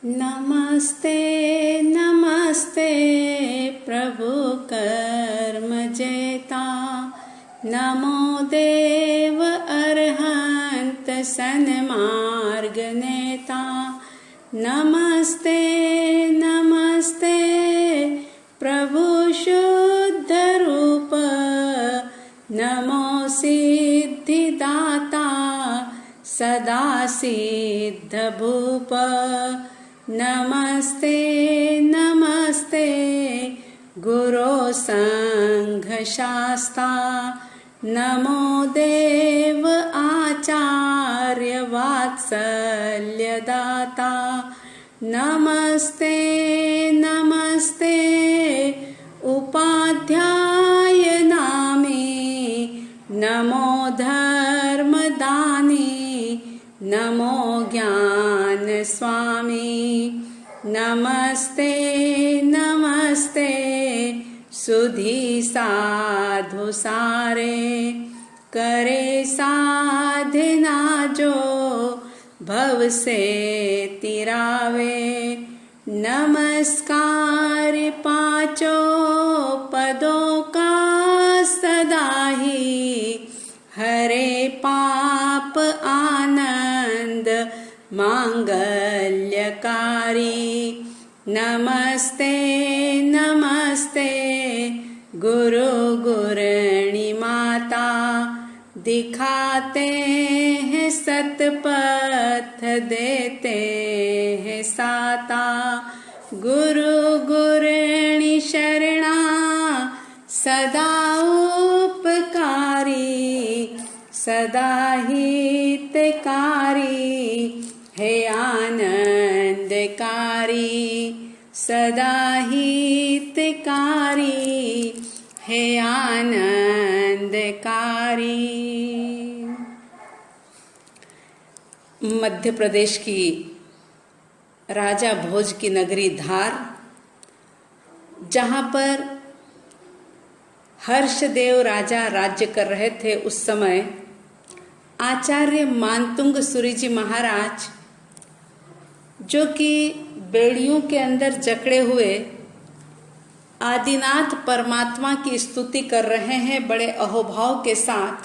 नमस्ते नमस्ते प्रभु कर्म जेता, नमो देव अरहंत सन्मार्ग नेता। नमस्ते नमस्ते प्रभु शुद्ध रूप, नमो सिद्धिदाता सदा सिद्ध भूप। नमस्ते नमस्ते गुरो संघ शास्ता, नमो देव आचार्य वात्सल्य दाता। नमस्ते नमस्ते उपाध्याय नामी, नमो धर्मदानी, नमो ज्ञान स्वामी। नमस्ते नमस्ते सुधी साधु सारे, करे साधना जो भव से तिरावे। नमस्कार पांचों पदों का सदा ही, हरे पाप आनंद मांगल्यकारी। नमस्ते नमस्ते गुरु गुरणी माता, दिखाते हैं सतपथ देते हैं साता। गुरु गुरणी शरणा सदा उपकारी, सदा हितकारी है आनंदकारी, सदा हितकारी है आनंदकारी। मध्य प्रदेश की राजा भोज की नगरी धार, जहाँ पर हर्षदेव राजा राज्य कर रहे थे, उस समय आचार्य मानतुंग सूरी जी महाराज, जो कि बेड़ियों के अंदर जकड़े हुए आदिनाथ परमात्मा की स्तुति कर रहे हैं बड़े अहोभाव के साथ।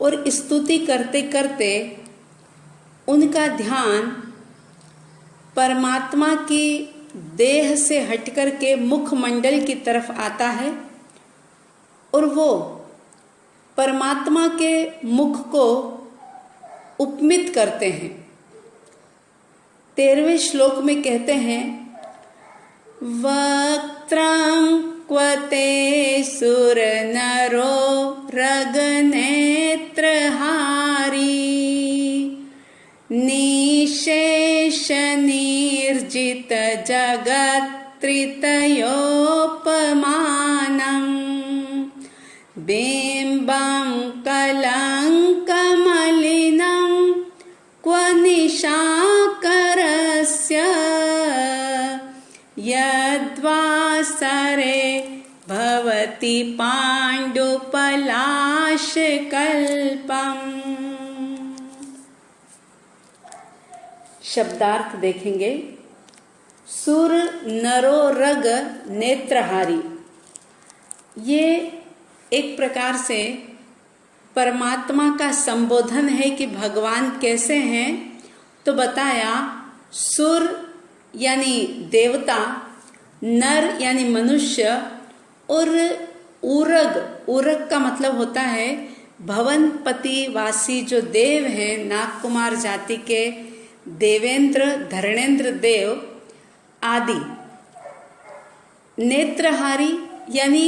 और स्तुति करते करते उनका ध्यान परमात्मा की देह से हटकर के मुखमंडल की तरफ आता है, और वो परमात्मा के मुख को उपमित करते हैं। 13वें श्लोक में कहते हैं, वक्त्रं क्वते सुर नरो रगनेत्रहारी, निशेष निर्जित जगत्त्रितयोपमानम्, बिम्बं कलङ्कमलिनं क्व निशाकरस्य, यद्वासरे भवति पाण्डुपलाशकल्पम्। शब्दार्थ देखेंगे। सुर नरो रग नेत्रहारी, ये एक प्रकार से परमात्मा का संबोधन है कि भगवान कैसे हैं। तो बताया, सुर यानी देवता, नर यानी मनुष्य, और उरग का मतलब होता है भवनपति वासी जो देव हैं, नागकुमार जाति के देवेंद्र धरणेन्द्र देव आदि। नेत्रहारी यानी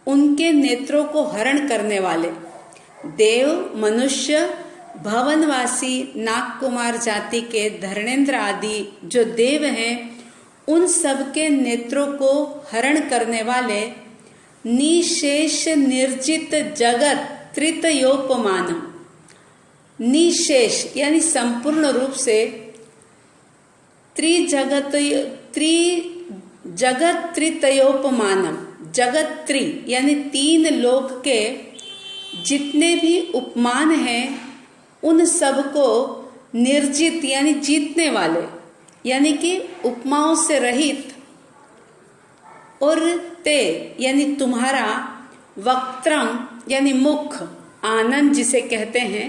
उनके नेत्रों को हरण करने वाले देव, मनुष्य, भवनवासी नागकुमार जाति के धरणेन्द्र आदि जो देव हैं, उन सब के नेत्रों को हरण करने वाले, निशेष निर्जित जगत त्रितयोपमानम। निशेष यानी संपूर्ण रूप से, त्रिजगत त्रितयोपमानम, जगत त्रि यानी 3 लोक के जितने भी उपमान हैं, उन सब को निर्जित यानी जीतने वाले, यानी कि उपमाओं से रहित, और ते यानी तुम्हारा, वक्त्रम यानी मुख, आनंद जिसे कहते हैं,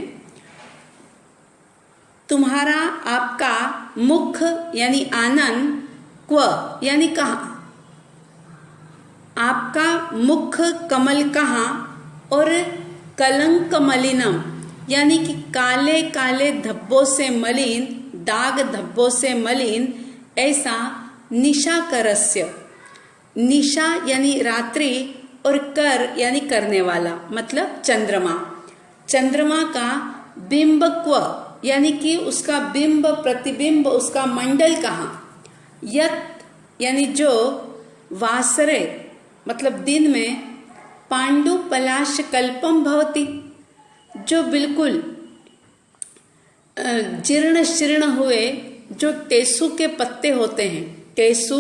तुम्हारा आपका मुख यानी आनंद, क्व यानी कहाँ, आपका मुख कमल कहाँ, और कलंक मलिनम यानी कि काले काले धब्बों से मलिन, दाग धब्बों से मलिन, ऐसा निशा करस्य, निशा यानी रात्रि और कर यानी करने वाला, मतलब चंद्रमा, चंद्रमा का बिंब क्व यानी कि उसका बिंब प्रतिबिंब, उसका मंडल कहाँ, यत यानी जो, वासरे मतलब दिन में, पांडु पलाश कल्पम भवति जो बिल्कुल जीर्ण शीर्ण हुए, जो टेसु के पत्ते होते हैं, टेसु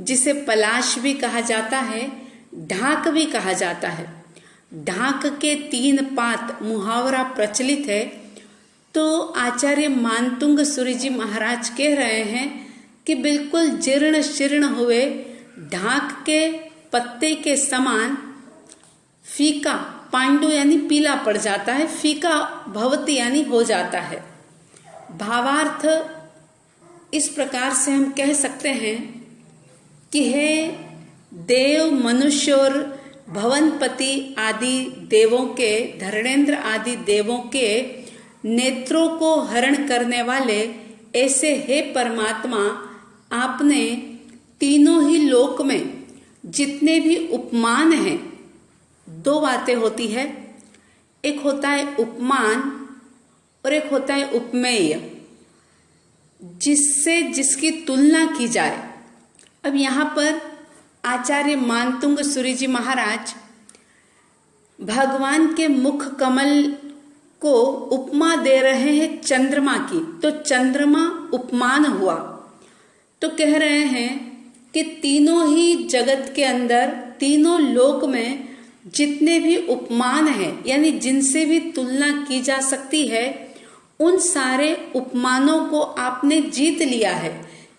जिसे पलाश भी कहा जाता है, ढाक भी कहा जाता है, ढाक के 3 पात मुहावरा प्रचलित है। तो आचार्य मानतुंग सूरी जी महाराज कह रहे हैं कि बिल्कुल जीर्ण शीर्ण हुए ढाक के पत्ते के समान फीका, पांडु यानी पीला पड़ जाता है, फीका भवति यानी हो जाता है। भावार्थ इस प्रकार से हम कह सकते हैं कि हे देव, मनुष्य और भवनपति आदि देवों के, धरणेन्द्र आदि देवों के नेत्रों को हरण करने वाले ऐसे हे परमात्मा, आपने तीनों ही लोक में जितने भी उपमान हैं, 2 बातें होती है, एक होता है उपमान और एक होता है उपमेय, जिससे जिसकी तुलना की जाए। अब यहाँ पर आचार्य मानतुंग सूरी जी महाराज भगवान के मुख कमल को उपमा दे रहे हैं चंद्रमा की, तो चंद्रमा उपमान हुआ। तो कह रहे हैं कि तीनों ही जगत के अंदर, तीनों लोक में जितने भी उपमान हैं, यानी जिनसे भी तुलना की जा सकती है, उन सारे उपमानों को आपने जीत लिया है।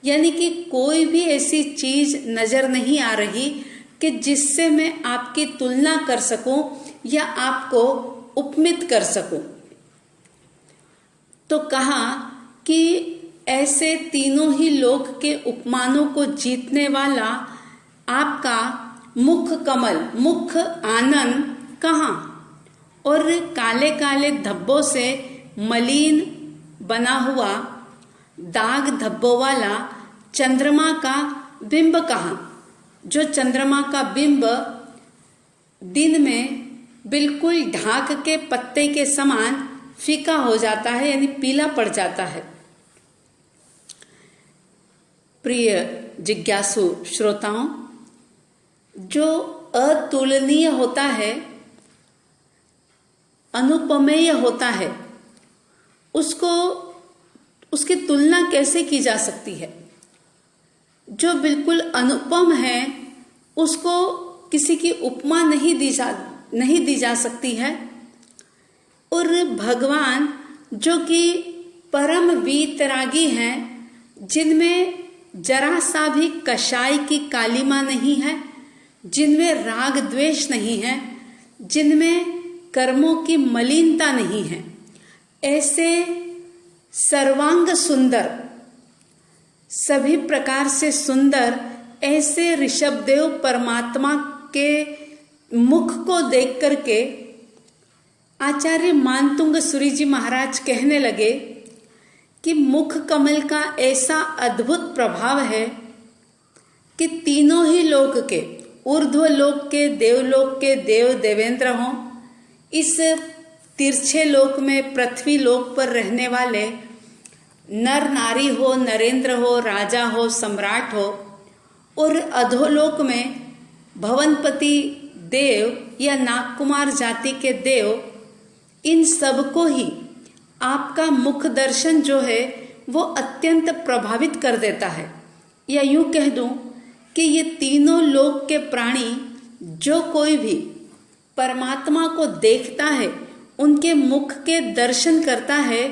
यानी कि कोई भी ऐसी चीज नजर नहीं आ रही कि जिससे मैं आपकी तुलना कर सकूं या आपको उपमित कर सकूं। तो कहा कि ऐसे तीनों ही लोक के उपमानों को जीतने वाला आपका मुख कमल, मुख आनंद कहाँ, और काले काले धब्बों से मलिन बना हुआ दाग धब्बों वाला चंद्रमा का बिंब कहाँ, जो चंद्रमा का बिंब दिन में बिल्कुल ढाक के पत्ते के समान फीका हो जाता है, यानी पीला पड़ जाता है। प्रिय जिज्ञासु श्रोताओं, जो अतुलनीय होता है, अनुपमेय होता है, उसको, उसकी तुलना कैसे की जा सकती है? जो बिल्कुल अनुपम है उसको किसी की उपमा नहीं दी जा सकती है। और भगवान जो कि परम वीतरागी हैं, जिनमें जरा सा भी कषाय की कालिमा नहीं है, जिनमें राग द्वेष नहीं है, जिनमें कर्मों की मलिनता नहीं है, ऐसे सर्वांग सुंदर, सभी प्रकार से सुंदर ऐसे ऋषभदेव परमात्मा के मुख को देख करके आचार्य मानतुंग सूरी जी महाराज कहने लगे कि मुख कमल का ऐसा अद्भुत प्रभाव है कि तीनों ही लोक के, ऊर्ध्व लोक के, देवलोक के देव देवेंद्र हों, इस तिरछे लोक में पृथ्वी लोक पर रहने वाले नर नारी हो, नरेंद्र हो, राजा हो, सम्राट हो, और अधोलोक में भवनपति देव या नागकुमार जाति के देव, इन सबको ही आपका मुख दर्शन जो है वो अत्यंत प्रभावित कर देता है। या यूं कह दूं कि ये तीनों लोक के प्राणी, जो कोई भी परमात्मा को देखता है, उनके मुख के दर्शन करता है,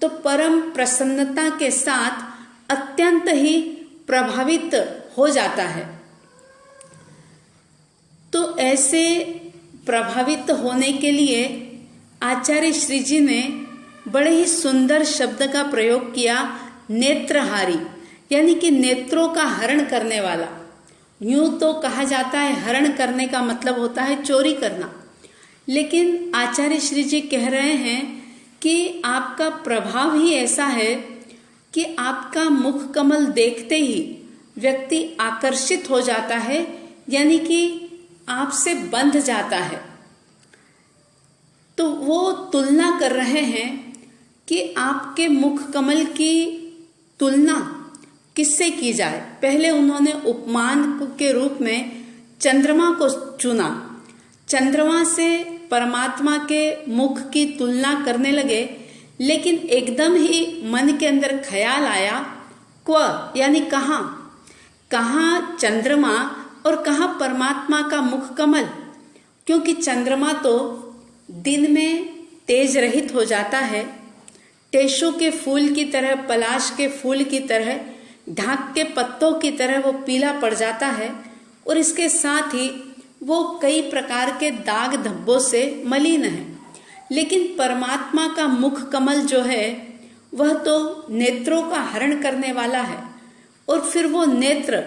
तो परम प्रसन्नता के साथ अत्यंत ही प्रभावित हो जाता है। तो ऐसे प्रभावित होने के लिए आचार्य श्री जी ने बड़े ही सुंदर शब्द का प्रयोग किया, नेत्रहारी, यानी कि नेत्रों का हरण करने वाला। यूं तो कहा जाता है हरण करने का मतलब होता है चोरी करना, लेकिन आचार्य श्री जी कह रहे हैं कि आपका प्रभाव ही ऐसा है कि आपका मुख कमल देखते ही व्यक्ति आकर्षित हो जाता है, यानी कि आपसे बंध जाता है। तो वो तुलना कर रहे हैं कि आपके मुख कमल की तुलना किससे की जाए। पहले उन्होंने उपमान के रूप में चंद्रमा को चुना। चंद्रमा से परमात्मा के मुख की तुलना करने लगे, लेकिन एकदम ही मन के अंदर ख्याल आया, क्व यानी कहाँ, कहाँ चंद्रमा और कहाँ परमात्मा का मुख कमल। क्योंकि चंद्रमा तो दिन में तेज रहित हो जाता है, टेशों के फूल की तरह, पलाश के फूल की तरह, ढाक के पत्तों की तरह वो पीला पड़ जाता है, और इसके साथ ही वो कई प्रकार के दाग धब्बों से मलिन है। लेकिन परमात्मा का मुख कमल जो है वह तो नेत्रों का हरण करने वाला है। और फिर वो नेत्र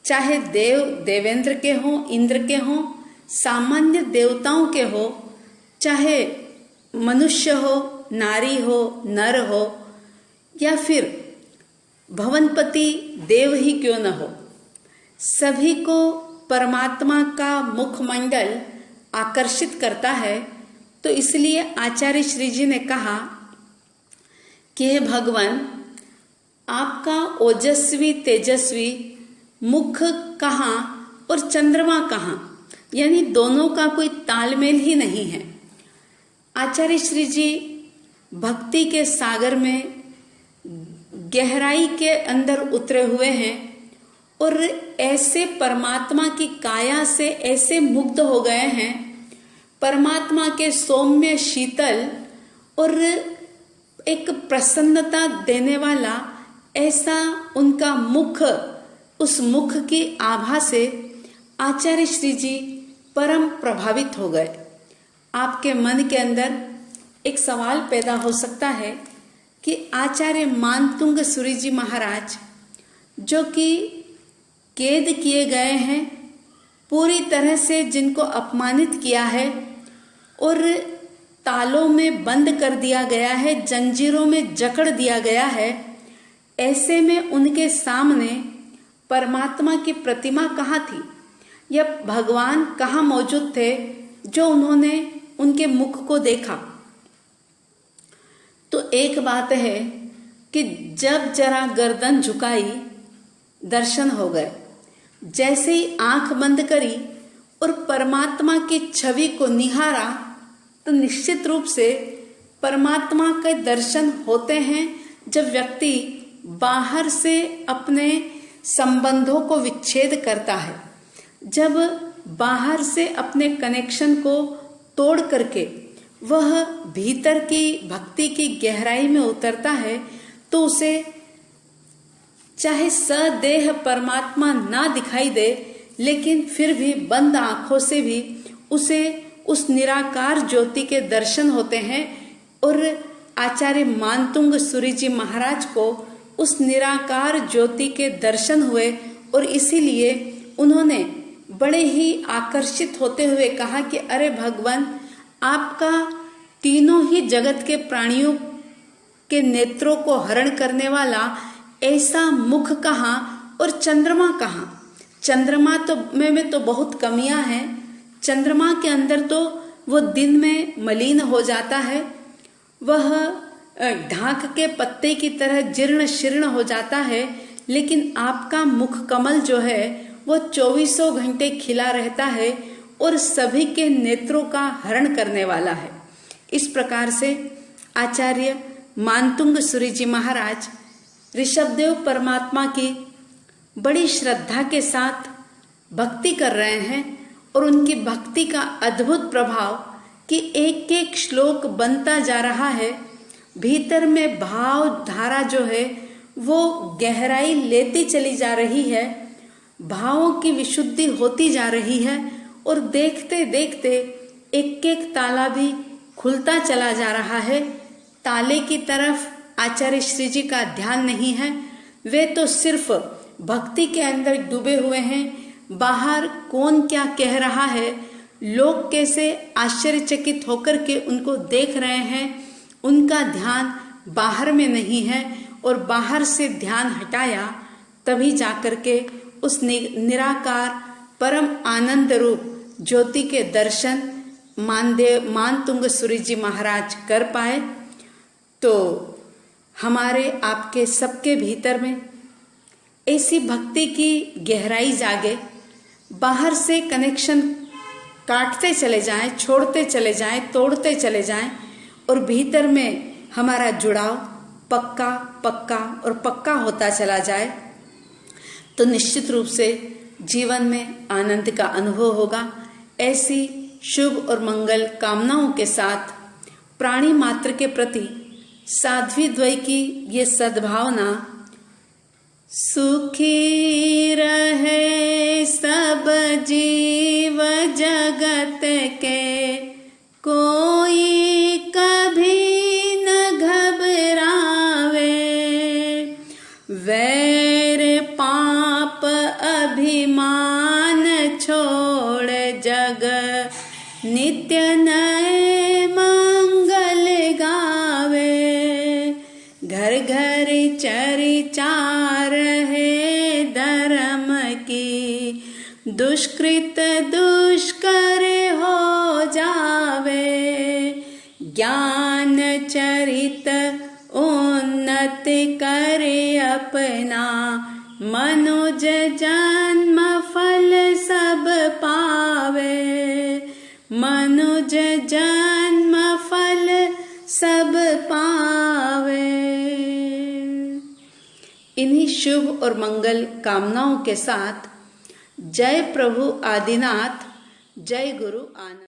चाहे देवेंद्र के हों, इंद्र के हों, सामान्य देवताओं के हो, चाहे मनुष्य हो, नारी हो, नर हो, या फिर भवनपति देव ही क्यों न हो, सभी को परमात्मा का मुखमंडल आकर्षित करता है। तो इसलिए आचार्य श्री जी ने कहा कि हे भगवान, आपका ओजस्वी तेजस्वी मुख कहाँ और चंद्रमा कहाँ, यानी दोनों का कोई तालमेल ही नहीं है। आचार्य श्री जी भक्ति के सागर में गहराई के अंदर उतरे हुए हैं और ऐसे परमात्मा की काया से ऐसे मुग्ध हो गए हैं, परमात्मा के सौम्य शीतल और एक प्रसन्नता देने वाला ऐसा उनका मुख, उस मुख की आभा से आचार्य श्री जी परम प्रभावित हो गए। आपके मन के अंदर एक सवाल पैदा हो सकता है कि आचार्य मानतुंग सूरी जी महाराज, जो कि कैद किए गए हैं, पूरी तरह से जिनको अपमानित किया है और तालों में बंद कर दिया गया है, जंजीरों में जकड़ दिया गया है, ऐसे में उनके सामने परमात्मा की प्रतिमा कहाँ थी या भगवान कहाँ मौजूद थे जो उन्होंने उनके मुख को देखा। तो एक बात है कि जब जरा गर्दन झुकाई दर्शन हो गए। जैसे ही आंख बंद करी और परमात्मा की छवि को निहारा तो निश्चित रूप से परमात्मा के दर्शन होते हैं जब व्यक्ति बाहर से अपने संबंधों को विच्छेद करता है, जब बाहर से अपने कनेक्शन को तोड़ करके वह भीतर की भक्ति की गहराई में उतरता है, तो उसे चाहे सदेह परमात्मा ना दिखाई दे, लेकिन फिर भी बंद आंखों से भी उसे उस निराकार ज्योति के दर्शन होते हैं। और आचार्य मानतुंग सूरी जी महाराज को उस निराकार ज्योति के दर्शन हुए और इसीलिए उन्होंने बड़े ही आकर्षित होते हुए कहा कि अरे भगवान, आपका तीनों ही जगत के प्राणियों के नेत्रों को हरण करने वाला ऐसा मुख कहाँ और चंद्रमा कहाँ। चंद्रमा तो में तो बहुत कमियां हैं। चंद्रमा के अंदर तो वो दिन में मलिन हो जाता है, वह ढाक के पत्ते की तरह जीर्ण शीर्ण हो जाता है, लेकिन आपका मुख कमल जो है वो 24 घंटे खिला रहता है और सभी के नेत्रों का हरण करने वाला है। इस प्रकार से आचार्य मानतुंग सूरी जी महाराज ऋषभदेव परमात्मा की बड़ी श्रद्धा के साथ भक्ति कर रहे हैं और उनकी भक्ति का अद्भुत प्रभाव कि एक एक श्लोक बनता जा रहा है। भीतर में भाव धारा जो है वो गहराई लेती चली जा रही है, भावों की विशुद्धि होती जा रही है और देखते देखते एक एक ताला भी खुलता चला जा रहा है। ताले की तरफ आचार्य श्री जी का ध्यान नहीं है, वे तो सिर्फ भक्ति के अंदर डूबे हुए हैं। बाहर कौन क्या कह रहा है, लोग कैसे आश्चर्यचकित होकर के उनको देख रहे हैं, उनका ध्यान बाहर में नहीं है। और बाहर से ध्यान हटाया तभी जाकर के उस निराकार परम आनंद रूप ज्योति के दर्शन मानतुंग सूरी जी महाराज कर पाए। तो हमारे आपके सबके भीतर में ऐसी भक्ति की गहराई जागे, बाहर से कनेक्शन काटते चले जाएं, छोड़ते चले जाएं, तोड़ते चले जाएं और भीतर में हमारा जुड़ाव पक्का पक्का और पक्का होता चला जाए, तो निश्चित रूप से जीवन में आनंद का अनुभव होगा। ऐसी शुभ और मंगल कामनाओं के साथ प्राणी मात्र के प्रति साध्वी द्वय की ये सद्भावना, सुखी रहे सब जीव जगत के, कोई कभी न घबरावे, वैर पाप अभिमान छोड़ जग नित्य नए मंगल गावे, घर घर चरिचार है धर्म की, दुष्कृत दुष्कर हो जावे, ज्ञान चरित उन्नत करे अपना, मनुज जन्म फल सब पावे, मनुज जन्म फल सब पावे। इन्हीं शुभ और मंगल कामनाओं के साथ जय प्रभु आदिनाथ, जय गुरु आनंद।